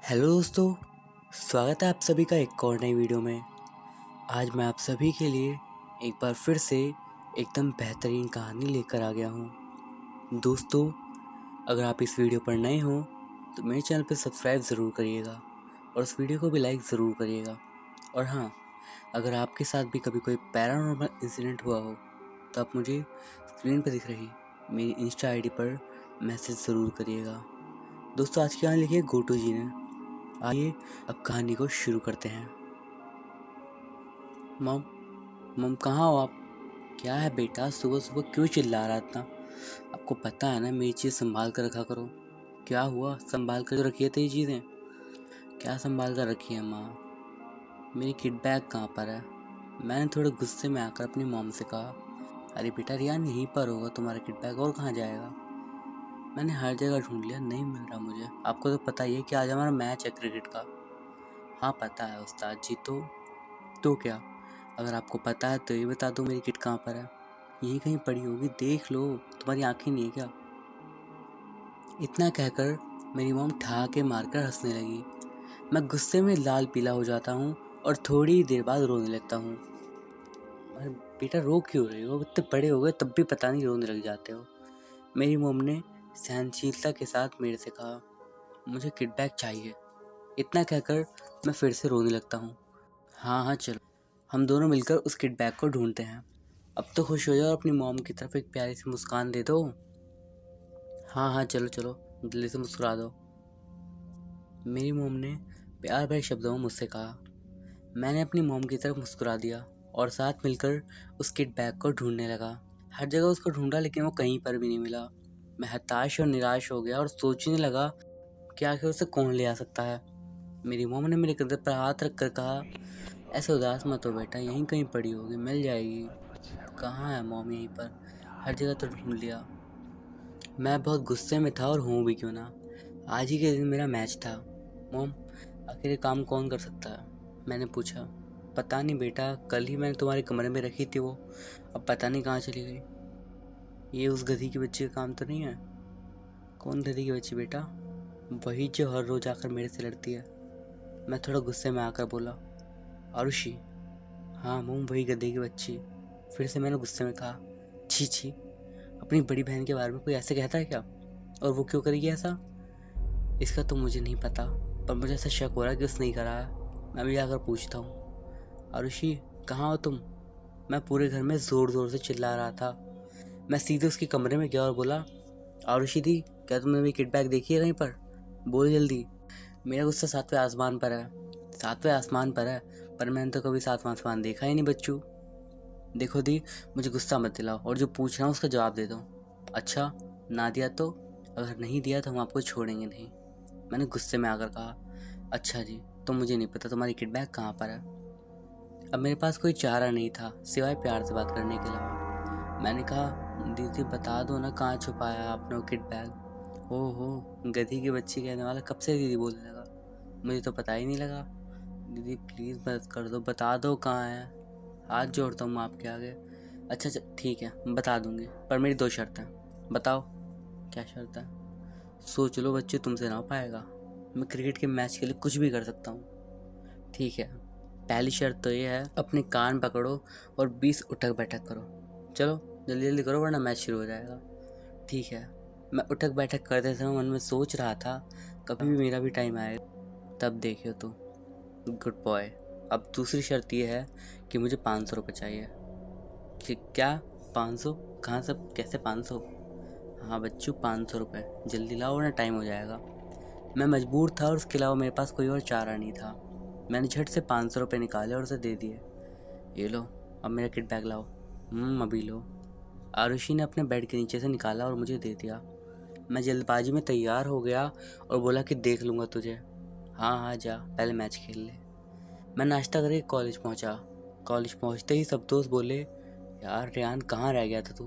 Hello दोस्तों, स्वागत है आप सभी का एक और नई वीडियो में। आज मैं आप सभी के लिए एक बार फिर से एकदम बेहतरीन कहानी लेकर आ गया हूँ। दोस्तों, अगर आप इस वीडियो पर नए हो तो मेरे चैनल पर सब्सक्राइब ज़रूर करिएगा और उस वीडियो को भी लाइक ज़रूर करिएगा। और हाँ, अगर आपके साथ भी कभी कोई पैरानॉर्मल इंसिडेंट हुआ हो तो आप मुझे स्क्रीन पर दिख रही मेरी इंस्टा आईडी पर मैसेज ज़रूर करिएगा। दोस्तों, आज की कहानी लिखी है गोटू जी ने। आइए अब कहानी को शुरू करते हैं। मम मम कहाँ हो आप? क्या है बेटा, सुबह सुबह क्यों चिल्ला रहा इतना? आपको पता है ना, मेरी चीज़ संभाल कर रखा करो। क्या हुआ? संभाल कर जो रखी है तेरी चीज़ें? क्या संभाल कर रखी है माँ? मेरी किट बैग कहाँ पर है? मैंने थोड़े गुस्से में आकर अपनी मॉम से कहा, अरे बेटा रियान, यहीं पर होगा तुम्हारा किट बैग, और कहाँ जाएगा? मैंने हर जगह ढूंढ लिया, नहीं मिल रहा मुझे। आपको तो पता ही है कि आज हमारा मैच है क्रिकेट का। हाँ पता है उस्ताद जी। तो क्या? अगर आपको पता है तो ये बता दो, मेरी किट कहाँ पर है? यहीं कहीं पड़ी होगी, देख लो, तुम्हारी आंखें नहीं है क्या? इतना कहकर मेरी मॉम ठहाके मारकर हंसने लगी। मैं गुस्से में लाल पीला हो जाता हूँ और थोड़ी देर बाद रोने लगता हूँ। अरे बेटा, रो क्यों रहे हो? इतने बड़े हो गए तब भी पता नहीं रोने लग जाते हो। मेरी मॉम ने सहनशीलता के साथ मेरे से कहा, मुझे किट बैग चाहिए। इतना कहकर मैं फिर से रोने लगता हूँ। हाँ चलो, हम दोनों मिलकर उस किट बैग को ढूंढते हैं। अब तो खुश हो जाओ और अपनी मॉम की तरफ एक प्यारी सी मुस्कान दे दो। हाँ चलो चलो, दिल से मुस्कुरा दो, मेरी मॉम ने प्यार भरे शब्दों में मुझसे कहा। मैंने अपनी मॉम की तरफ मुस्कुरा दिया और साथ मिलकर उस किट बैग को ढूंढने लगा। हर जगह उसको ढूंढा लेकिन वो कहीं पर भी नहीं मिला। मैं हताश और निराश हो गया और सोचने लगा कि आखिर उसे कौन ले आ सकता है। मेरी मॉम ने मेरे कंधे पर हाथ रख कर कहा, ऐसे उदास मत हो बेटा, यहीं कहीं पड़ी होगी, मिल जाएगी। कहाँ है मॉम? यहीं पर, हर जगह तो ढूंढ लिया। मैं बहुत गुस्से में था और हूँ भी क्यों ना। आज ही के दिन मेरा मैच था। मॉम, आखिर ये काम कौन कर सकता है? मैंने पूछा। पता नहीं बेटा, कल ही मैंने तुम्हारे कमरे में रखी थी वो, अब पता नहीं कहाँ चली गई। ये उस गधी की बच्ची का काम तो नहीं है? कौन गधी की बच्ची बेटा? वही जो हर रोज आकर मेरे से लड़ती है। मैं थोड़ा गुस्से में आकर बोला। आरुषि? हाँ मॉम, वही गधे की बच्ची। फिर से मैंने गुस्से में कहा, छी छी, अपनी बड़ी बहन के बारे में कोई ऐसे कहता है क्या? और वो क्यों करेगी ऐसा? इसका तो मुझे नहीं पता, पर मुझे ऐसा शक हो रहा है कि उसने ही करा है। मैं भी जाकर पूछता हूँ। आरुषि, कहाँ हो तुम? मैं पूरे घर में ज़ोर ज़ोर से चिल्ला रहा था। मैं सीधे उसके कमरे में गया और बोला, आरुषि दी, क्या तुमने मेरी किट बैग देखी है कहीं पर? बोल जल्दी। मेरा गुस्सा सातवें आसमान पर है। सातवें आसमान पर है? पर मैंने तो कभी सातवां आसमान देखा ही नहीं बच्चू। देखो दी, मुझे गुस्सा मत दिलाओ और जो पूछ रहा हूँ उसका जवाब दे दो। अच्छा, ना दिया तो? अगर नहीं दिया तो हम आपको छोड़ेंगे नहीं, मैंने गुस्से में आकर कहा। अच्छा जी, तो मुझे नहीं पता तुम्हारी किट बैग कहाँ पर है। अब मेरे पास कोई चारा नहीं था सिवाय प्यार से बात करने के अलावा। मैंने कहा, दीदी बता दो ना, कहाँ छुपाया आपने वो किट बैग? हो, गधी की बच्ची कहने वाला कब से दीदी बोलने लगा? मुझे तो पता ही नहीं लगा। दीदी प्लीज़ मदद कर दो, बता दो कहाँ है, हाथ जोड़ता हूँ आपके आगे। अच्छा ठीक है, बता दूंगी, पर मेरी 2 शर्तें। बताओ। क्या शर्त है? सोच लो बच्चे, तुमसे ना हो पाएगा। मैं क्रिकेट के मैच के लिए कुछ भी कर सकता हूँ। ठीक है, पहली शर्त तो ये है, अपने कान पकड़ो और 20 उठक बैठक करो। चलो जल्दी जल्दी करो वरना मैच शुरू हो जाएगा। ठीक है। मैं उठक बैठक करते समय मन में सोच रहा था, कभी भी मेरा भी टाइम आएगा तब देखियो तो। Good boy. अब दूसरी शर्त ये है कि मुझे 500 रुपये चाहिए। क्या? 500? कहाँ से, कैसे 500? हाँ बच्चू, 500 रुपये जल्दी लाओ वरना टाइम हो जाएगा। मैं मजबूर था और उसके अलावा मेरे पास कोई और चारा नहीं था। मैंने झट से 500 रुपये निकाले और उसे दे दिए। ये लो, अब मेरा किट बैग लाओ। अभी लो। आरुषि ने अपने बेड के नीचे से निकाला और मुझे दे दिया। मैं जल्दबाजी में तैयार हो गया और बोला कि देख लूँगा तुझे। हाँ जा, पहले मैच खेल ले। मैं नाश्ता करके कॉलेज पहुँचा। कॉलेज पहुँचते ही सब दोस्त बोले, यार रेहान कहाँ रह गया था तू?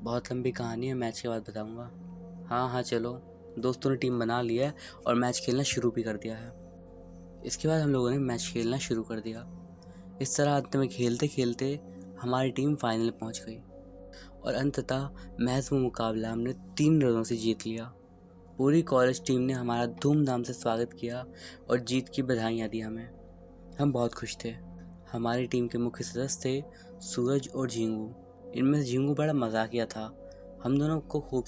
बहुत लंबी कहानी है, मैच के बाद बताऊँगा। हाँ चलो। दोस्तों ने टीम बना ली है और मैच खेलना शुरू भी कर दिया है। इसके बाद हम लोगों ने मैच खेलना शुरू कर दिया। इस तरह अंत में खेलते खेलते हमारी टीम फाइनल पहुंच गई और अंततः महज वो मुकाबला हमने 3 रनों से जीत लिया। पूरी कॉलेज टीम ने हमारा धूमधाम से स्वागत किया और जीत की बधाइयाँ दी हमें। हम बहुत खुश थे। हमारी टीम के मुख्य सदस्य थे सूरज और झींगू। इनमें से झींगू बड़ा मजाकिया था। हम दोनों को खूब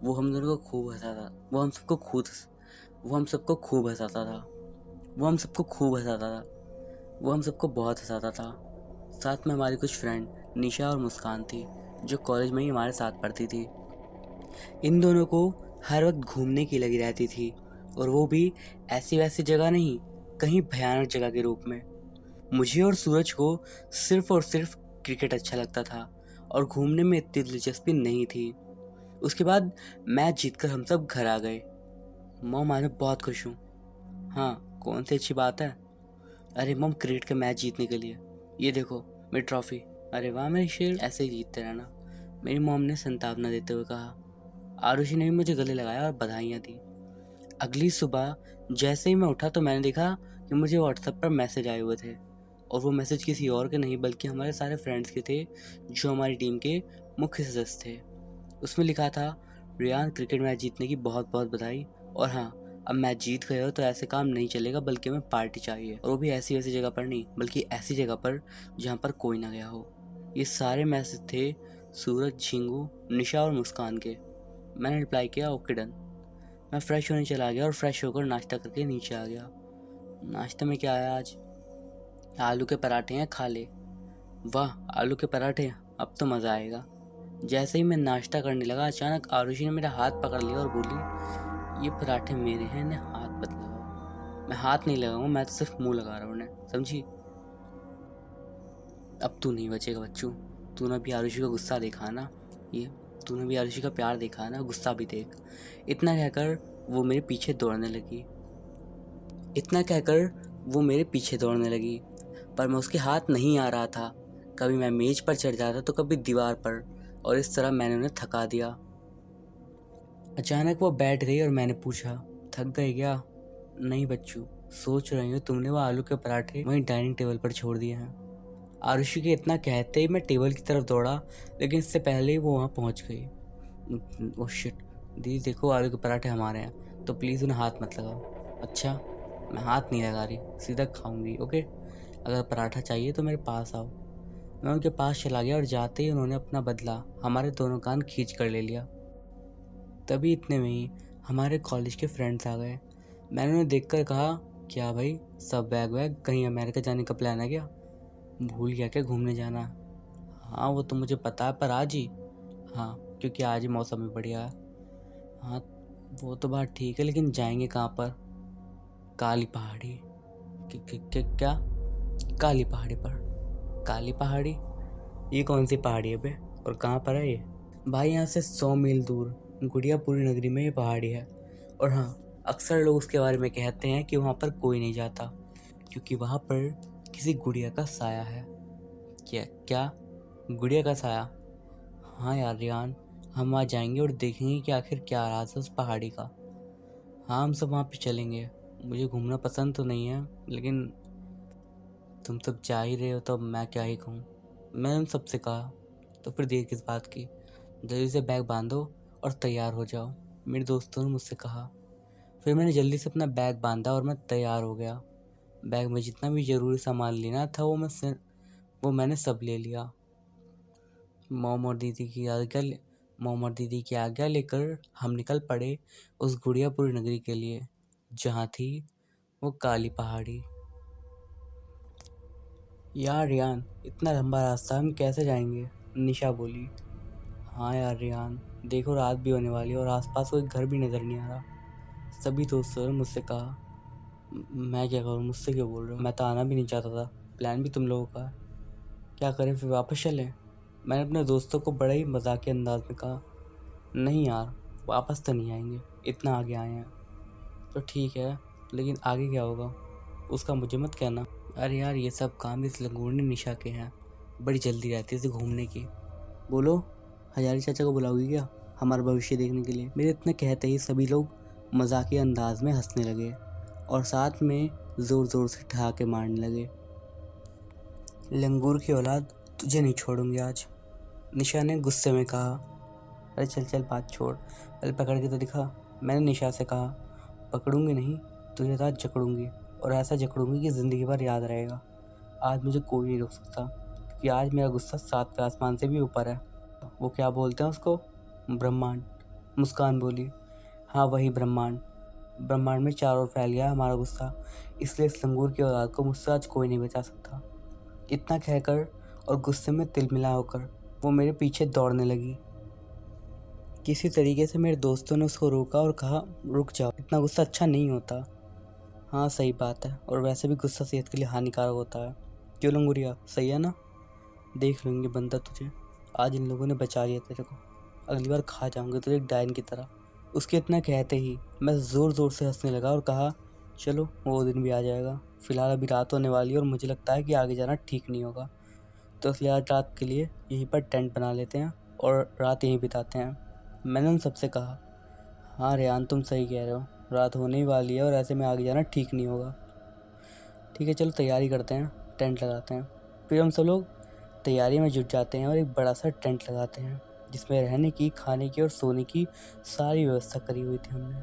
वो हम दोनों को खूब हंसाता वो हम सबको खूब वो हम सबको खूब हंसाता था वो हम सबको खूब हंसाता था वो हम सबको बहुत हंसाता था। साथ में हमारी कुछ फ्रेंड निशा और मुस्कान थी, जो कॉलेज में ही हमारे साथ पढ़ती थी। इन दोनों को हर वक्त घूमने की लगी रहती थी, और वो भी ऐसी वैसी जगह नहीं, कहीं भयानक जगह के रूप में। मुझे और सूरज को सिर्फ और सिर्फ क्रिकेट अच्छा लगता था और घूमने में इतनी दिलचस्पी नहीं थी। उसके बाद मैच जीतकर हम सब घर आ गए। मॉम, आज मैं बहुत खुश हूँ। हाँ, कौन सी अच्छी बात है? अरे मॉम, क्रिकेट का मैच जीतने के लिए ये देखो मेरी ट्रॉफी। अरे वाह मेरी शेर, ऐसे ही जीतते रहना, मेरी मॉम ने संतावना देते हुए कहा। आरुषि ने भी मुझे गले लगाया और बधाइयाँ दी। अगली सुबह जैसे ही मैं उठा तो मैंने देखा कि मुझे व्हाट्सएप पर मैसेज आए हुए थे, और वो मैसेज किसी और के नहीं बल्कि हमारे सारे फ्रेंड्स के थे, जो हमारी टीम के मुख्य सदस्य थे। उसमें लिखा था, रियान, क्रिकेट मैच जीतने की बहुत बहुत बधाई, और हाँ, अब मैच जीत गए हो तो ऐसे काम नहीं चलेगा, बल्कि हमें पार्टी चाहिए, और वो भी ऐसी वैसी जगह पर नहीं, बल्कि ऐसी जगह पर जहाँ पर कोई ना गया हो। ये सारे मैसेज थे सूरज, झींगू, निशा और मुस्कान के। मैंने रिप्लाई किया, ओके डन। मैं फ्रेश होने चला गया और फ्रेश होकर नाश्ता करके नीचे आ गया। नाश्ते में क्या है आज? आलू के पराठे हैं, खा ले। वाह, आलू के पराठे, अब तो मज़ा आएगा। जैसे ही मैं नाश्ता करने लगा, अचानक आरुषि ने मेरा हाथ पकड़ लिया और बोली, ये पराठे मेरे हैं, इन्हें हाथ मत लगाओ। मैं हाथ नहीं लगाऊंगा, मैं तो सिर्फ मुंह लगा रहा हूँ उन्हें, समझी? अब तू नहीं बचेगा बच्चू। तूने भी आरुषि का गुस्सा देखा ना, ये तूने भी आरुषि का प्यार देखा ना, गुस्सा भी देख। इतना कहकर वो मेरे पीछे दौड़ने लगी पर मैं उसके हाथ नहीं आ रहा था। कभी मैं मेज पर चढ़ जाता तो कभी दीवार पर, और इस तरह मैंने उन्हें थका दिया। अचानक वो बैठ गई और मैंने पूछा, थक गए क्या? नहीं बच्चू, सोच रही हूँ तुमने वो आलू के पराठे वहीं डाइनिंग टेबल पर छोड़ दिए हैं। आरुषि के इतना कहते ही मैं टेबल की तरफ दौड़ा, लेकिन इससे पहले ही वो वहाँ पहुँच गई। ओह शिट, दीदी देखो, आलू के पराठे हमारे हैं, तो प्लीज़ उन्हें हाथ मत लगाओ। अच्छा, मैं हाथ नहीं लगा रही, सीधा खाऊंगी, ओके? अगर पराठा चाहिए तो मेरे पास आओ। मैं उनके पास चला गया और जाते ही उन्होंने अपना बदला हमारे दोनों कान खींच कर ले लिया। तभी इतने में ही हमारे कॉलेज के फ्रेंड्स आ गए। मैंने उन्हें देखकर कहा, क्या भाई, सब बैग वैग कहीं अमेरिका जाने का प्लान है क्या? भूल गया क्या घूमने जाना? हाँ वो तो मुझे पता है, पर आज ही? हाँ, क्योंकि आज ही मौसम भी बढ़िया है। हाँ वो तो बात ठीक है, लेकिन जाएंगे कहाँ पर? काली पहाड़ी। क्या? काली पहाड़ी पर? काली पहाड़ी? ये कौन सी पहाड़ी है बे, और कहाँ पर है ये? भाई यहाँ से 100 मील दूर गुड़ियापुरी नगरी में ये पहाड़ी है। और हाँ, अक्सर लोग उसके बारे में कहते हैं कि वहाँ पर कोई नहीं जाता, क्योंकि वहाँ पर किसी गुड़िया का साया है। क्या? गुड़िया का साया? हाँ यार रियान, हम वहाँ जाएंगे और देखेंगे कि आखिर क्या राज है उस पहाड़ी का। हाँ, हम सब वहाँ पे चलेंगे। मुझे घूमना पसंद तो नहीं है, लेकिन तुम सब जा ही रहे हो तो अब मैं क्या ही कहूँ। मैंने उन सबसे कहा, तो फिर देर किस बात की, जल्दी से बैग बांधो और तैयार हो जाओ, मेरे दोस्तों ने मुझसे कहा। फिर मैंने जल्दी से अपना बैग बांधा और मैं तैयार हो गया। बैग में जितना भी ज़रूरी सामान लेना था वो मैंने सब ले लिया। मॉम और दीदी की आज्ञा लेकर हम निकल पड़े उस गुड़ियापुरी नगरी के लिए, जहाँ थी वो काली पहाड़ी। यार रियान, इतना लंबा रास्ता हम कैसे जाएंगे? निशा बोली। हाँ यार रियान, देखो रात भी होने वाली है और आसपास कोई घर भी नज़र नहीं आ रहा। सभी दोस्तों ने मुझसे कहा। मैं क्या करूँ, मुझसे क्यों बोल रहे हो? मैं तो आना भी नहीं चाहता था, प्लान भी तुम लोगों का है। क्या करें, फिर वापस चलें? मैंने अपने दोस्तों को बड़े ही मजाकिया अंदाज में कहा। नहीं यार, वापस तो नहीं आएंगे, इतना आगे आए हैं। तो ठीक है, लेकिन आगे क्या होगा उसका मुझे मत कहना। अरे यार, ये सब काम इस लंगूरनी निशा के हैं, बड़ी जल्दी रहती है इसे घूमने की। बोलो, हजारी चाचा को बुलाओगी क्या हमारा भविष्य देखने के लिए? मेरे इतने कहते ही सभी लोग मजाकिया अंदाज में हंसने लगे और साथ में ज़ोर ज़ोर से ठहाके मारने लगे। लंगूर की औलाद, तुझे नहीं छोड़ूंगी आज, निशा ने गुस्से में कहा। अरे चल चल, बात छोड़, पहले पकड़ के तो दिखा, मैंने निशा से कहा, पकड़ूंगी नहीं, तुझे आज जकड़ूंगी, और ऐसा जकड़ूंगी कि ज़िंदगी भर याद रहेगा। आज मुझे कोई नहीं रोक सकता, क्योंकि आज मेरा गुस्सा 7वें आसमान से भी ऊपर है। वो क्या बोलते हैं उसको? ब्रह्मांड। मुस्कान बोली, हाँ वही ब्रह्मांड। ब्रह्मांड में चारों ओर फैल गया हमारा गुस्सा, इसलिए इस लंगूर की औलाद को मुझसे आज कोई नहीं बचा सकता। इतना कहकर और गुस्से में तिलमिला होकर वो मेरे पीछे दौड़ने लगी। किसी तरीके से मेरे दोस्तों ने उसको रोका और कहा, रुक जाओ, इतना गुस्सा अच्छा नहीं होता। हाँ सही बात है, और वैसे भी गुस्सा सेहत के लिए हानिकारक होता है। क्यों लंगूरिया, सही है ना? देख लूँगी बंदा तुझे, आज इन लोगों ने बचा लिया तेरे को, अगली बार खा जाऊँगी तुझे एक डायन की तरह। उसके इतना कहते ही मैं ज़ोर ज़ोर से हंसने लगा और कहा, चलो वो दिन भी आ जाएगा। फ़िलहाल अभी रात होने वाली है और मुझे लगता है कि आगे जाना ठीक नहीं होगा, तो इसलिए आज रात के लिए यहीं पर टेंट बना लेते हैं और रात यहीं बिताते हैं। मैंने उन सबसे कहा, हाँ रेहान तुम सही कह रहे हो, रात होने ही वाली है और ऐसे में आगे जाना ठीक नहीं होगा। ठीक है चलो तैयारी करते हैं, टेंट लगाते हैं। फिर हम सब लोग तैयारी में जुट जाते हैं और एक बड़ा सा टेंट लगाते हैं, जिसमें रहने की, खाने की और सोने की सारी व्यवस्था करी हुई थी हमने।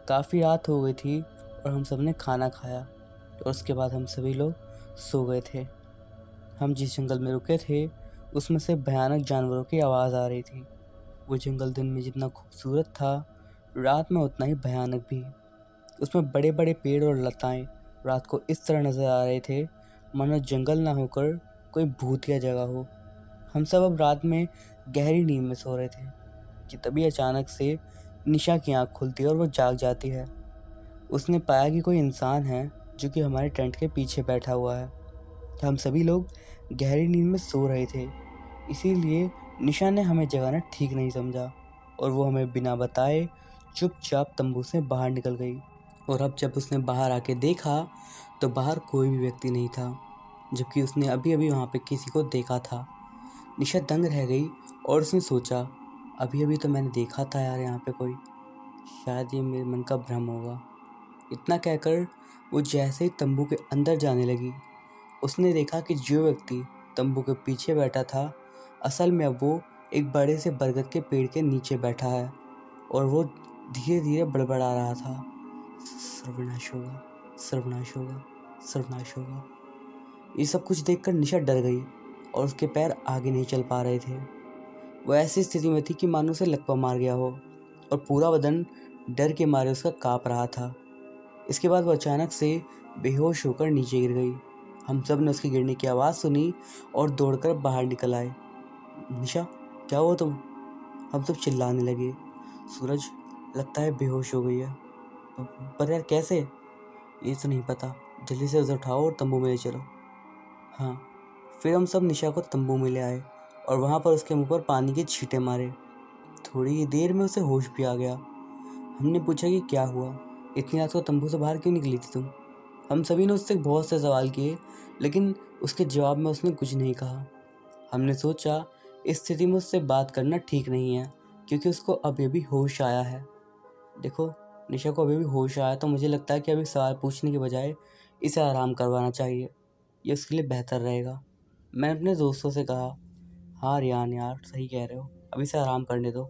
काफ़ी रात हो गई थी और हम सब ने खाना खाया और उसके बाद हम सभी लोग सो गए थे। हम जिस जंगल में रुके थे उसमें से भयानक जानवरों की आवाज़ आ रही थी। वो जंगल दिन में जितना खूबसूरत था, रात में उतना ही भयानक भी। उसमें बड़े बड़े पेड़ और लताएं रात को इस तरह नज़र आ रहे थे मानो जंगल ना होकर कोई भूतिया जगह हो। हम सब अब रात में गहरी नींद में सो रहे थे कि तभी अचानक से निशा की आँख खुलती है और वो जाग जाती है। उसने पाया कि कोई इंसान है जो कि हमारे टेंट के पीछे बैठा हुआ है। हम सभी लोग गहरी नींद में सो रहे थे, इसीलिए निशा ने हमें जगाना ठीक नहीं समझा और वो हमें बिना बताए चुपचाप तंबू से बाहर निकल गई। और अब जब उसने बाहर आके देखा तो बाहर कोई भी व्यक्ति नहीं था, जबकि उसने अभी अभी वहाँ पे किसी को देखा था। निशा दंग रह गई और उसने सोचा, अभी अभी तो मैंने देखा था यार यहाँ पे कोई, शायद ये मेरे मन का भ्रम होगा। इतना कहकर वो जैसे ही तंबू के अंदर जाने लगी, उसने देखा कि जो व्यक्ति तंबू के पीछे बैठा था, असल में अब वो एक बड़े से बरगद के पेड़ के नीचे बैठा है और वो धीरे धीरे बड़बड़ा रहा था, सर्वनाश होगा, सर्वनाश होगा, सर्वनाश होगा। ये सब कुछ देखकर निशा डर गई और उसके पैर आगे नहीं चल पा रहे थे। वो ऐसी स्थिति में थी कि मानो उसे लकवा मार गया हो और पूरा बदन डर के मारे उसका काँप रहा था। इसके बाद वो अचानक से बेहोश होकर नीचे गिर गई। हम सब ने उसके गिरने की आवाज़ सुनी और दौड़कर बाहर निकल आए। निशा क्या हुआ तुम? हम सब चिल्लाने लगे। सूरज लगता है बेहोश हो गई है। पर यार कैसे? ये तो नहीं पता, जल्दी से उसे उठाओ और तंबू में ले चलो। हाँ। फिर हम सब निशा को तंबू में ले आए और वहाँ पर उसके मुंह पर पानी के छींटे मारे। थोड़ी ही देर में उसे होश भी आ गया। हमने पूछा कि क्या हुआ, इतनी रात को तंबू से बाहर क्यों निकली थी तुम? हम सभी ने उससे बहुत से सवाल किए, लेकिन उसके जवाब में उसने कुछ नहीं कहा। हमने सोचा इस स्थिति में उससे बात करना ठीक नहीं है, क्योंकि उसको अभी अभी होश आया है। देखो निशा को अभी भी होश आया, तो मुझे लगता है कि अभी सवाल पूछने के बजाय इसे आराम करवाना चाहिए, ये उसके लिए बेहतर रहेगा। मैंने अपने दोस्तों से कहा, हाँ रियान यार सही कह रहे हो, अभी इसे आराम करने दो,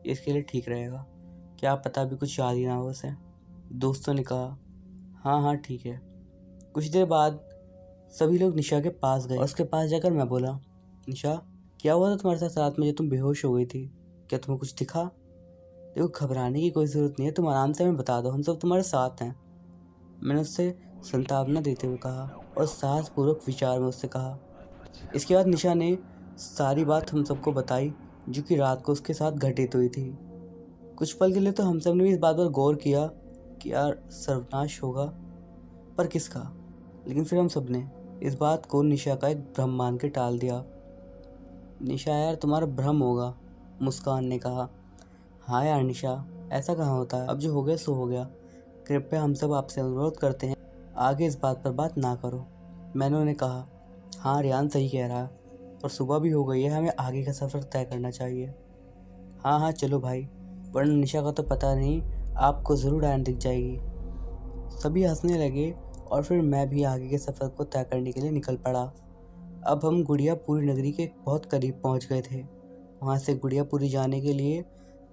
ये इसके लिए ठीक रहेगा, क्या पता अभी कुछ याद ही ना हो उसे। दोस्तों ने कहा, हाँ हाँ ठीक है। कुछ देर बाद सभी लोग निशा के पास गए और उसके पास जाकर मैं बोला, निशा क्या हुआ था तुम्हारे साथ रात में जो तुम बेहोश हो गई थी? क्या तुम्हें कुछ दिखा? देखो घबराने की कोई ज़रूरत नहीं है, तुम आराम से हमें बता दो, हम सब तुम्हारे साथ हैं। मैंने उससे सांत्वना देते हुए कहा और साहसपूर्वक विचार में उससे कहा। इसके बाद निशा ने सारी बात हम सबको बताई जो कि रात को उसके साथ घटित हुई थी। कुछ पल के लिए तो हम सब ने भी इस बात पर गौर किया कि यार सर्वनाश होगा, पर किसका? लेकिन फिर हम सब ने इस बात को निशा का एक भ्रम मान के टाल दिया। निशा यार तुम्हारा भ्रम होगा, मुस्कान ने कहा। हाँ यार निशा, ऐसा कहाँ होता है, अब जो हो गया सो हो गया, कृपया हम सब आपसे अनुरोध करते हैं आगे इस बात पर बात ना करो। मैंने उन्हें कहा, हाँ रियान सही कह रहा है, और सुबह भी हो गई है, हमें आगे का सफ़र तय करना चाहिए। हाँ हाँ चलो भाई, वरना निशा का तो पता नहीं, आपको ज़रूर डायन दिख जाएगी। सभी हंसने लगे और फिर मैं भी आगे के सफ़र को तय करने के लिए निकल पड़ा। अब हम गुड़ियापुरी नगरी के बहुत करीब पहुंच गए थे। वहां से गुड़ियापुरी जाने के लिए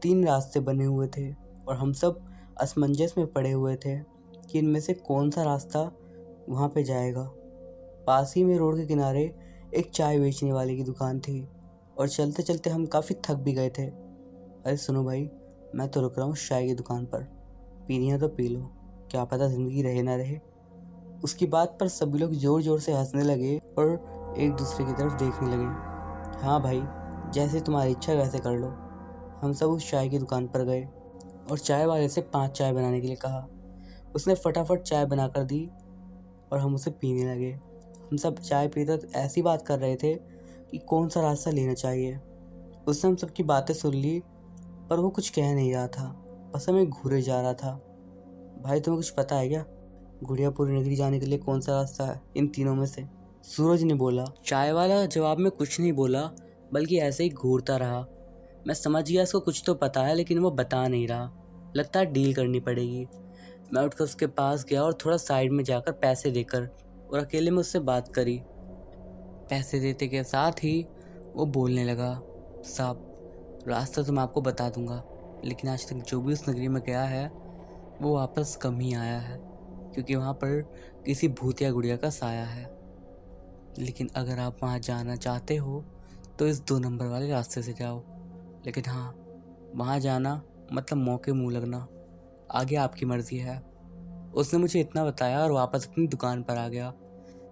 3 रास्ते बने हुए थे और हम सब असमंजस में पड़े हुए थे कि इनमें से कौन सा रास्ता वहाँ पे जाएगा। पास ही में रोड के किनारे एक चाय बेचने वाले की दुकान थी और चलते चलते हम काफ़ी थक भी गए थे। अरे सुनो भाई, मैं तो रुक रहा हूँ चाय की दुकान पर, पीनी है तो पी लो, क्या पता ज़िंदगी रहे ना रहे। उसकी बात पर सभी लोग ज़ोर ज़ोर से हंसने लगे और एक दूसरे की तरफ देखने लगे। हाँ भाई, जैसे तुम्हारी इच्छा वैसे कर लो। हम सब उस चाय की दुकान पर गए और चाय वाले से 5 चाय बनाने के लिए कहा। उसने फटाफट चाय बनाकर दी और हम उसे पीने लगे। हम सब चाय पीते ऐसी बात कर रहे थे कि कौन सा रास्ता लेना चाहिए। उसने हम सबकी बातें सुन ली, पर वो कुछ कह नहीं रहा था, बस हमें घूरे जा रहा था। भाई तुम्हें कुछ पता है क्या, गुड़ियापुर नगरी जाने के लिए कौन सा रास्ता है इन तीनों में से? सूरज ने बोला। चाय वाला जवाब में कुछ नहीं बोला, बल्कि ऐसे ही घूरता रहा। मैं समझ गया इसको कुछ तो पता है, लेकिन वो बता नहीं रहा। लगता है डील करनी पड़ेगी। मैं उठकर उसके पास गया और थोड़ा साइड में जाकर पैसे देकर और अकेले में उससे बात करी। पैसे देते के साथ ही वो बोलने लगा, साहब रास्ता तो मैं आपको बता दूंगा, लेकिन आज तक जो भी उस नगरी में गया है वो वापस कम ही आया है, क्योंकि वहाँ पर किसी भूतिया गुड़िया का साया है। लेकिन अगर आप वहाँ जाना चाहते हो तो इस 2 नंबर वाले रास्ते से जाओ, लेकिन हाँ, वहाँ जाना मतलब मौके मुँह लगना, आगे आपकी मर्जी है। उसने मुझे इतना बताया और वापस अपनी दुकान पर आ गया।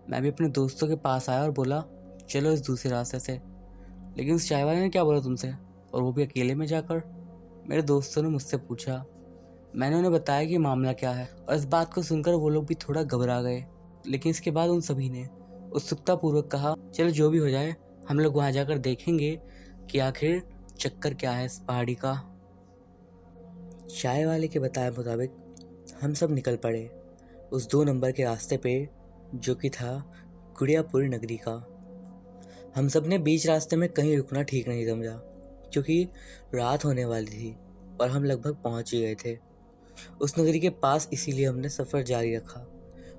मैं भी अपने दोस्तों के पास आया और बोला, चलो इस दूसरे रास्ते से। लेकिन उस चाय वाले ने क्या बोला तुमसे, और वो भी अकेले में जाकर? मेरे दोस्तों ने मुझसे पूछा। मैंने उन्हें बताया कि मामला क्या है, और इस बात को सुनकर वो लोग भी थोड़ा घबरा गए। लेकिन इसके बाद उन सभी ने उत्सुकतापूर्वक कहा, चलो जो भी हो जाए, हम लोग वहाँ जाकर देखेंगे कि आखिर चक्कर क्या है इस पहाड़ी का। चाय वाले के बताए मुताबिक हम सब निकल पड़े उस 2 नंबर के रास्ते पे, जो कि था गुड़ियापुर नगरी का। हम सब ने बीच रास्ते में कहीं रुकना ठीक नहीं समझा, क्योंकि रात होने वाली थी और हम लगभग पहुंच ही गए थे उस नगरी के पास। इसीलिए हमने सफ़र जारी रखा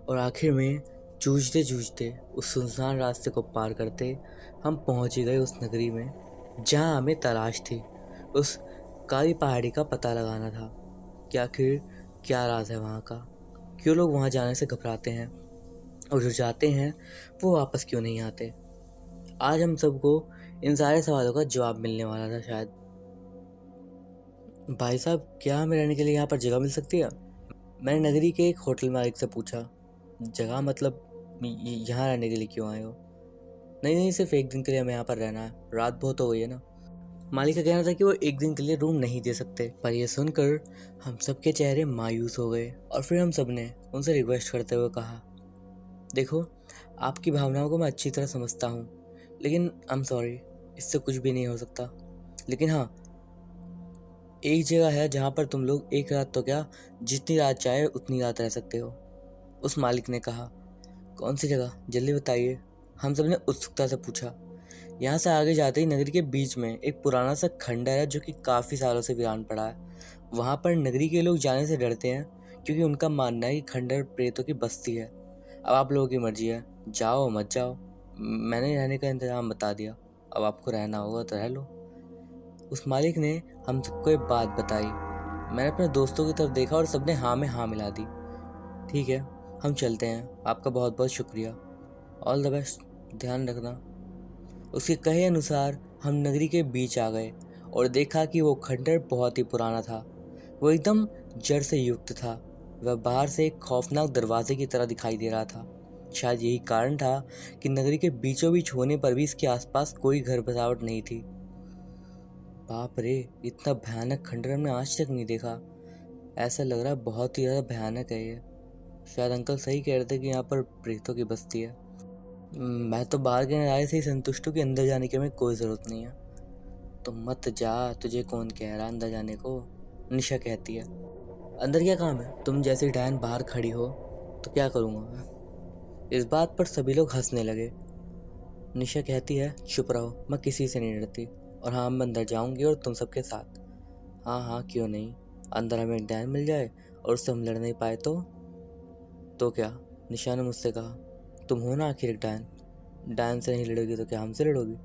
और आखिर में जूझते जूझते उस सुनसान रास्ते को पार करते हम पहुंच ही गए उस नगरी में, जहां हमें तलाश थी उस काली पहाड़ी का पता लगाना था कि आखिर क्या राज है वहाँ का, क्यों लोग वहाँ जाने से घबराते हैं, और जो जाते हैं वो वापस क्यों नहीं आते। आज हम सबको इन सारे सवालों का जवाब मिलने वाला था शायद। भाई साहब, क्या हमें रहने के लिए यहाँ पर जगह मिल सकती है? मैंने नगरी के एक होटल मालिक से पूछा। जगह मतलब यहाँ रहने के लिए क्यों आए हो? नहीं नहीं, सिर्फ 1 दिन के लिए हमें यहाँ पर रहना है, रात बहुत हो गई है ना। मालिक का कहना था कि वो 1 दिन के लिए रूम नहीं दे सकते। पर यह सुनकर हम सबके चेहरे मायूस हो गए और फिर हम सब ने उनसे रिक्वेस्ट करते हुए कहा, देखो आपकी भावनाओं को मैं अच्छी तरह समझता हूँ, लेकिन आई एम सॉरी, इससे कुछ भी नहीं हो सकता। लेकिन हाँ, एक जगह है जहाँ पर तुम लोग एक रात तो क्या, जितनी रात चाहे उतनी रात रह सकते हो, उस मालिक ने कहा। कौन सी जगह, जल्दी बताइए, हम सब ने उत्सुकता से पूछा। यहाँ से आगे जाते ही नगरी के बीच में एक पुराना सा खंडर है, जो कि काफ़ी सालों से वीरान पड़ा है। वहाँ पर नगरी के लोग जाने से डरते हैं, क्योंकि उनका मानना है कि खंडर प्रेतों की बस्ती है। अब आप लोगों की मर्जी है, जाओ मत जाओ, मैंने रहने का इंतज़ाम बता दिया, अब आपको रहना होगा तो रह लो। उस मालिक ने हम सबको एक बात बताई। मैंने अपने दोस्तों की तरफ देखा और सबने हाँ में हाँ मिला दी। ठीक है, हम चलते हैं, आपका बहुत बहुत शुक्रिया, ऑल द बेस्ट, ध्यान रखना। उसके कहे अनुसार हम नगरी के बीच आ गए और देखा कि वो खंडर बहुत ही पुराना था। वो एकदम जड़ से युक्त था। वह बाहर से एक खौफनाक दरवाजे की तरह दिखाई दे रहा था। शायद यही कारण था कि नगरी के बीचों बीच होने पर भी इसके आसपास कोई घर बसावट नहीं थी। बाप रे, इतना भयानक खंडर हमने आज तक नहीं देखा। ऐसा लग रहा है बहुत ही ज़्यादा भयानक है ये। शायद अंकल सही कह रहे थे कि यहाँ पर प्रेतों की बस्ती है। मैं तो बाहर के नज़ारे से ही संतुष्ट हूँ कि अंदर जाने की हमें कोई ज़रूरत नहीं है। तो मत जा, तुझे कौन कह रहा अंदर जाने को, निशा कहती है। अंदर क्या काम है, तुम जैसी डायन बाहर खड़ी हो तो क्या करूँगा मैं? इस बात पर सभी लोग हंसने लगे। निशा कहती है, चुप रहो, मैं किसी से नहीं डरती, और हाँ, मैं अंदर जाऊँगी और तुम सबके साथ। हाँ हाँ, क्यों नहीं, अंदर हमें एक डायन मिल जाए और उससे हम लड़ नहीं पाए तो क्या? निशा ने मुझसे कहा, तुम हो ना आखिर एक डायन, डायन से नहीं लड़ोगी तो क्या हमसे लड़ोगी?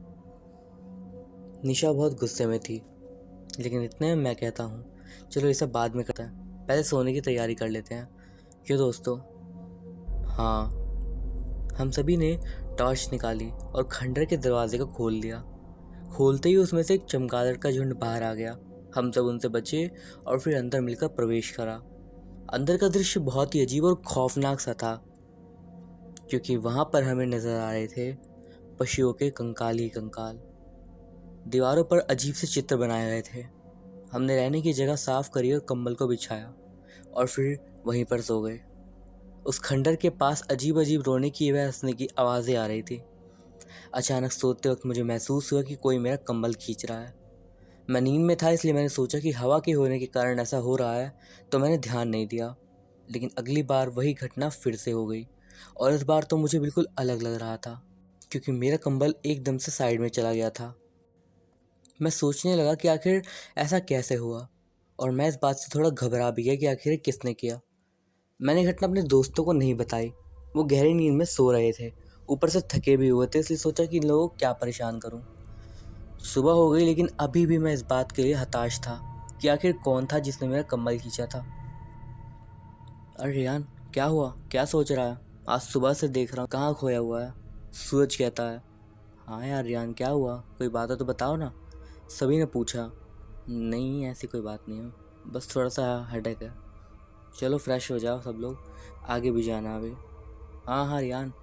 निशा बहुत गुस्से में थी, लेकिन इतने में मैं कहता हूँ, चलो ये सब बाद में करते हैं, पहले सोने की तैयारी कर लेते हैं। क्यों दोस्तों? हाँ। हम सभी ने टॉर्च निकाली और खंडर के दरवाजे को खोल दिया। खोलते ही उसमें से एक चमगादड़ का झुंड बाहर आ गया। हम सब उनसे बचे और फिर अंदर मिलकर प्रवेश करा। अंदर का दृश्य बहुत ही अजीब और खौफनाक सा था, क्योंकि वहां पर हमें नजर आ रहे थे पशुओं के कंकाल ही कंकाल। दीवारों पर अजीब से चित्र बनाए गए थे। हमने रहने की जगह साफ करी और कंबल को बिछाया और फिर वहीं पर सो गए। उस खंडर के पास अजीब अजीब रोने की व हंसने की आवाज़ें आ रही थी। अचानक सोते वक्त मुझे महसूस हुआ कि कोई मेरा कंबल खींच रहा है। मैं नींद में था, इसलिए मैंने सोचा कि हवा के होने के कारण ऐसा हो रहा है, तो मैंने ध्यान नहीं दिया। लेकिन अगली बार वही घटना फिर से हो गई और इस बार तो मुझे बिल्कुल अलग लग रहा था, क्योंकि मेरा कंबल एकदम से साइड में चला गया था। मैं सोचने लगा कि आखिर ऐसा कैसे हुआ, और मैं इस बात से थोड़ा घबरा भी गया कि आखिर किसने किया। मैंने घटना अपने दोस्तों को नहीं बताई, वो गहरी नींद में सो रहे थे, ऊपर से थके भी हुए थे, इसलिए सोचा कि इन लोगों को क्या परेशान करूं। सुबह हो गई, लेकिन अभी भी मैं इस बात के लिए हताश था कि आखिर कौन था जिसने मेरा कंबल खींचा था। अरे रियान, क्या हुआ? क्या सोच रहा है? आज सुबह से देख रहा हूँ कहाँ खोया हुआ है। सूरज कहता है। हाँ यार रियान, क्या हुआ? कोई बात है तो बताओ ना, सभी ने पूछा। नहीं, ऐसी कोई बात नहीं है, बस थोड़ा सा हेडेक है। चलो फ्रेश हो जाओ सब लोग, आगे भी जाना अभी। हाँ हाँ रियान।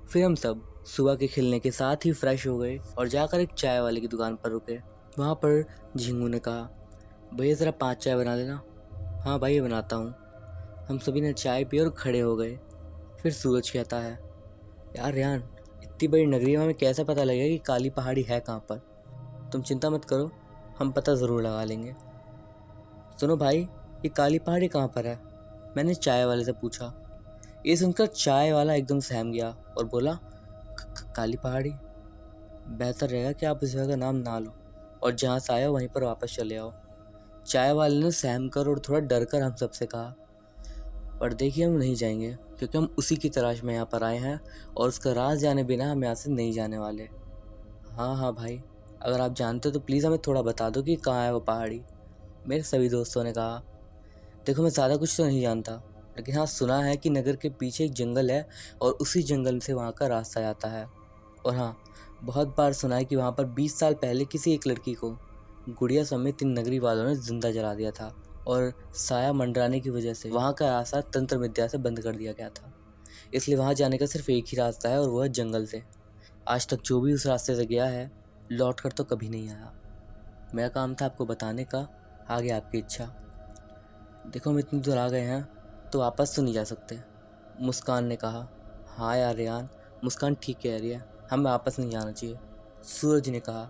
फिर हम सब सुबह के खिलने के साथ ही फ्रेश हो गए और जाकर एक चाय वाले की दुकान पर रुके। वहाँ पर झिंगू ने कहा, भैया ज़रा 5 चाय बना देना। हाँ भाई, बनाता हूँ। हम सभी ने चाय पी और खड़े हो गए। फिर सूरज कहता है, यार रियान, इतनी बड़ी नगरी में हमें कैसे पता लगेगा कि काली पहाड़ी है कहाँ पर? तुम चिंता मत करो, हम पता ज़रूर लगा लेंगे। सुनो भाई, ये काली पहाड़ी कहाँ पर है? मैंने चाय वाले से पूछा। ये सुनकर चाय वाला एकदम सहम गया और बोला, काली पहाड़ी? बेहतर रहेगा कि आप इस जगह का नाम ना लो और जहाँ से आए हो वहीं पर वापस चले आओ। चाय वाले ने सहम कर और थोड़ा डर कर हम सबसे कहा, पर देखिए, हम नहीं जाएंगे, क्योंकि हम उसी की तलाश में यहाँ पर आए हैं और उसका राज जाने बिना हम यहाँ से नहीं जाने वाले। हाँ हाँ भाई, अगर आप जानते हो तो प्लीज़ हमें थोड़ा बता दो कि कहाँ है वो पहाड़ी। मेरे सभी दोस्तों ने कहा, देखो मैं ज़्यादा कुछ तो नहीं जानता, लेकिन हाँ सुना है कि नगर के पीछे एक जंगल है और उसी जंगल से वहाँ का रास्ता जाता है। और हाँ, बहुत बार सुना है कि वहाँ पर 20 साल पहले किसी एक लड़की को गुड़िया समेत 3 नगरी वालों ने जिंदा जला दिया था और साया मंडराने की वजह से वहाँ का रास्ता तंत्र विद्या से बंद कर दिया गया था। इसलिए वहाँ जाने का सिर्फ एक ही रास्ता है और वह है जंगल से। आज तक जो भी उस रास्ते से गया है लौट कर तो कभी नहीं आया। मेरा काम था आपको बताने का, आगे आपकी इच्छा। देखो हम इतनी दूर आ गए हैं तो वापस तो नहीं जा सकते, मुस्कान ने कहा। हाँ यार रियान, मुस्कान ठीक कह रही है, हमें वापस नहीं जाना चाहिए। सूरज ने कहा,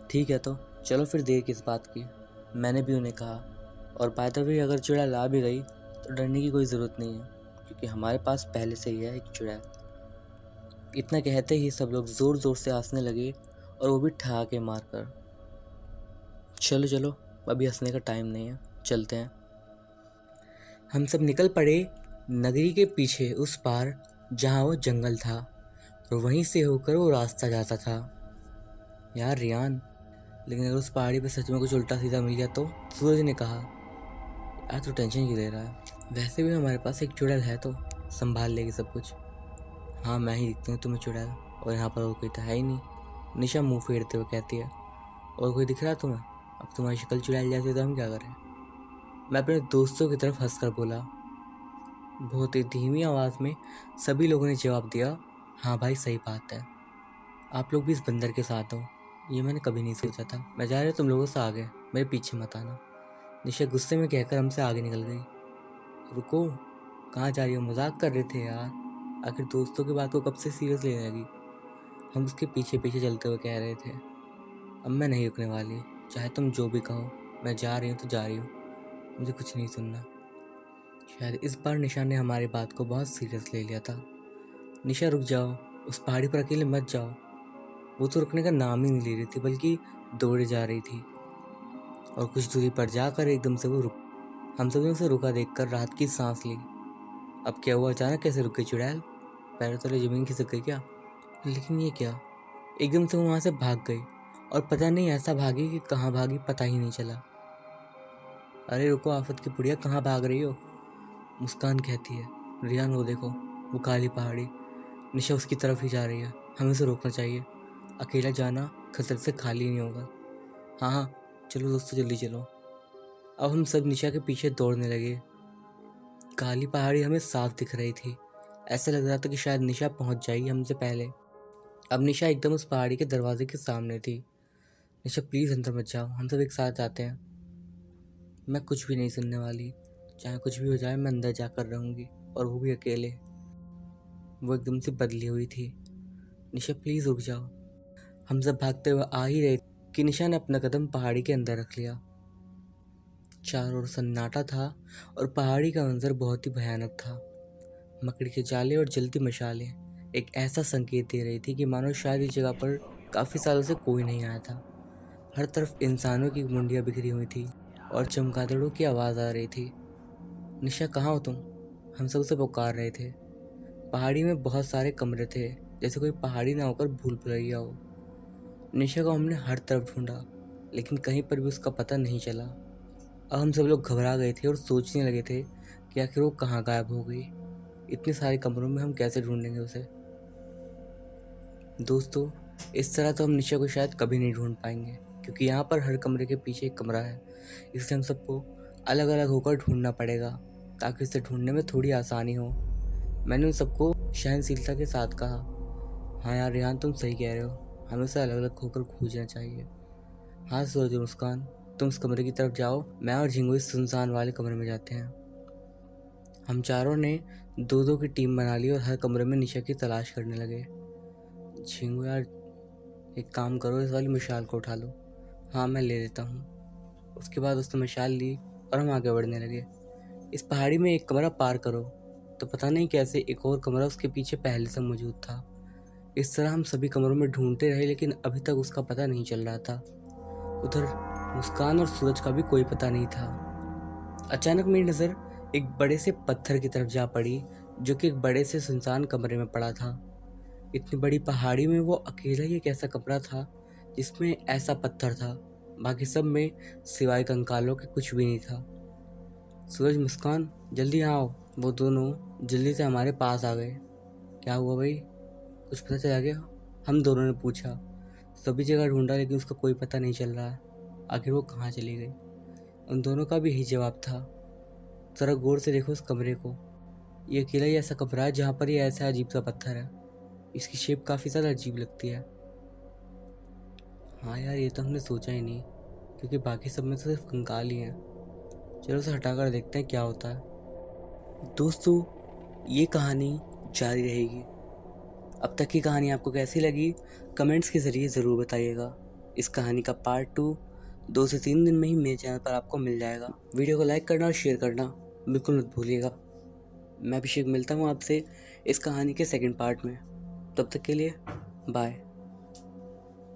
ठीक है तो चलो फिर, देर किस बात की। मैंने भी उन्हें कहा, और बाय द वे अगर चुड़ैल ला भी गई तो डरने की कोई ज़रूरत नहीं है, क्योंकि हमारे पास पहले से ही है एक चुड़ैल। इतना कहते ही सब लोग ज़ोर ज़ोर से हंसने लगे, और वो भी ठहाके मार कर। चलो चलो, अभी हंसने का टाइम नहीं है, चलते हैं। हम सब निकल पड़े नगरी के पीछे उस पार जहाँ वो जंगल था, और वहीं से होकर वो रास्ता जाता था। यार रियान, लेकिन अगर उस पहाड़ी पे सच में कुछ उल्टा सीधा मिल गया तो? सूरज ने कहा। यार तू टेंशन क्यों ले रहा है? वैसे भी हमारे पास एक चुड़ैल है तो संभाल लेगी सब कुछ। हाँ, मैं ही दिखती हूँ तुम्हें चुड़ैल, और यहाँ पर और कोई तो है ही नहीं। निशा मुंह फेरते हुए कहती है, और कोई दिख रहा है तुम्हें? अब तुम्हारी शक्ल चुड़ैल जैसी तो हम क्या करें? मैं अपने दोस्तों की तरफ हंसकर बोला। बहुत ही धीमी आवाज़ में सभी लोगों ने जवाब दिया, हाँ भाई सही बात है, आप लोग भी इस बंदर के साथ हो, ये मैंने कभी नहीं सोचा था। मैं जा रही हूँ तुम लोगों से आगे, मेरे पीछे मत आना। निशा गुस्से में कहकर हमसे आगे निकल गई। रुको, कहाँ जा रही हो? मजाक कर रहे थे यार, आखिर दोस्तों की बात को कब से सीरियस लेने लगी। हम उसके पीछे पीछे चलते हुए कह रहे थे, अब मैं नहीं रुकने वाली, चाहे तुम जो भी कहो, मैं जा रही हूँ तो जा रही हूँ, मुझे कुछ नहीं सुनना। शायद इस बार निशा ने हमारी बात को बहुत सीरियस ले लिया था। निशा रुक जाओ, उस पहाड़ी पर अकेले मत जाओ। वो तो रुकने का नाम ही नहीं ले रही थी, बल्कि दौड़े जा रही थी, और कुछ दूरी पर जाकर एकदम से वो रुक। हम सभी उसे रुका देखकर राहत की सांस ली। अब क्या हुआ? अचानक कैसे रुक गई चुड़ैल? पैरों तले जमीन खिसक गई क्या? लेकिन ये क्या, एकदम से वो वहाँ से भाग गई, और पता नहीं ऐसा भागी कि कहाँ भागी, पता ही नहीं चला। अरे रुको आफत की बुढ़िया, कहाँ भाग रही हो? मुस्कान कहती है, रियान वो देखो, वो काली पहाड़ी। निशा उसकी तरफ ही जा रही है, हमें उसे रोकना चाहिए। अकेला जाना खतरे से खाली नहीं होगा। हाँ हाँ चलो दोस्तों, जल्दी चलो। अब हम सब निशा के पीछे दौड़ने लगे। काली पहाड़ी हमें साफ दिख रही थी। ऐसा लग रहा था कि शायद निशा पहुंच जाएगी हमसे पहले। अब निशा एकदम उस पहाड़ी के दरवाजे के सामने थी। निशा प्लीज़ अंदर मत जाओ, हम सब एक साथ जाते हैं। मैं कुछ भी नहीं सुनने वाली, चाहे कुछ भी हो जाए मैं अंदर जाकर रहूँगी, और वो भी अकेले। वो एकदम से बदली हुई थी। निशा प्लीज़ रुक जाओ। हम सब भागते हुए आ ही रहे कि निशा ने अपना कदम पहाड़ी के अंदर रख लिया। चारों ओर सन्नाटा था और पहाड़ी का मंजर बहुत ही भयानक था। मकड़ी के जाले और जलती मशालें एक ऐसा संकेत दे रही थी कि मानो शायद इस जगह पर काफ़ी सालों से कोई नहीं आया था। हर तरफ इंसानों की मुंडियाँ बिखरी हुई थी और चमगादड़ों की आवाज़ आ रही थी। निशा कहाँ हो तुम? हम सब उसे पुकार रहे थे। पहाड़ी में बहुत सारे कमरे थे, जैसे कोई पहाड़ी ना होकर भूल भुलैया हो। निशा को हमने हर तरफ ढूंढा, लेकिन कहीं पर भी उसका पता नहीं चला। अब हम सब लोग घबरा गए थे और सोचने लगे थे कि आखिर वो कहाँ गायब हो गई। इतने सारे कमरों में हम कैसे ढूंढेंगे उसे? दोस्तों, इस तरह तो हम निशा को शायद कभी नहीं ढूंढ पाएंगे, क्योंकि यहाँ पर हर कमरे के पीछे एक कमरा है। इसलिए हम सबको अलग अलग होकर ढूंढना पड़ेगा, ताकि उसे ढूंढने में थोड़ी आसानी हो। मैंने उन सबको सहनशीलता के साथ कहा, हाँ यार रिहान, तुम सही कह रहे हो, हमें उसे अलग अलग होकर खोजना चाहिए। हाँ सूरज और मुस्कान, तुम उस कमरे की तरफ जाओ, मैं और झिंगू इस सुनसान वाले कमरे में जाते हैं। हम चारों ने दो दो की टीम बना ली और हर कमरे में निशा की तलाश करने लगे। झिंगू यार, एक काम करो, इस वाली मशाल को उठा लो। हाँ मैं ले लेता हूँ। उसके बाद उसने मशाल ली और हम आगे बढ़ने लगे। इस पहाड़ी में एक कमरा पार करो तो पता नहीं कैसे एक और कमरा उसके पीछे पहले से मौजूद था। इस तरह हम सभी कमरों में ढूंढते रहे, लेकिन अभी तक उसका पता नहीं चल रहा था। उधर मुस्कान और सूरज का भी कोई पता नहीं था। अचानक मेरी नज़र एक बड़े से पत्थर की तरफ जा पड़ी, जो कि एक बड़े से सुनसान कमरे में पड़ा था। इतनी बड़ी पहाड़ी में वो अकेला ही एक ऐसा कमरा था जिसमें ऐसा पत्थर था। बाकी सब में सिवाय कंकालों के कुछ भी नहीं था। सूरज, मुस्कान, जल्दी आओ। वो दोनों जल्दी से हमारे पास आ गए। क्या हुआ भाई, कुछ पता चला क्या? हम दोनों ने पूछा। सभी जगह ढूंढा, लेकिन उसका कोई पता नहीं चल रहा है। आखिर वो कहाँ चली गई? उन दोनों का भी यही जवाब था। जरा गौर से देखो इस कमरे को। ये अकेला ही ऐसा कमरा है जहाँ पर ये ऐसा अजीब सा पत्थर है। इसकी शेप काफ़ी ज़्यादा अजीब लगती है। हाँ यार, ये तो हमने सोचा ही नहीं, क्योंकि बाकी सब में तो सिर्फ कंकाल ही हैं। चलो उसे हटाकर देखते हैं क्या होता है। दोस्तों, ये कहानी जारी रहेगी। अब तक की कहानी आपको कैसी लगी, कमेंट्स के ज़रिए ज़रूर बताइएगा। इस कहानी का पार्ट 2 2 से 3 दिन में ही मेरे चैनल पर आपको मिल जाएगा। वीडियो को लाइक करना और शेयर करना बिल्कुल मत भूलिएगा। मैं अभिषेक, मिलता हूँ आपसे इस कहानी के सेकंड पार्ट में। तब तक के लिए बाय।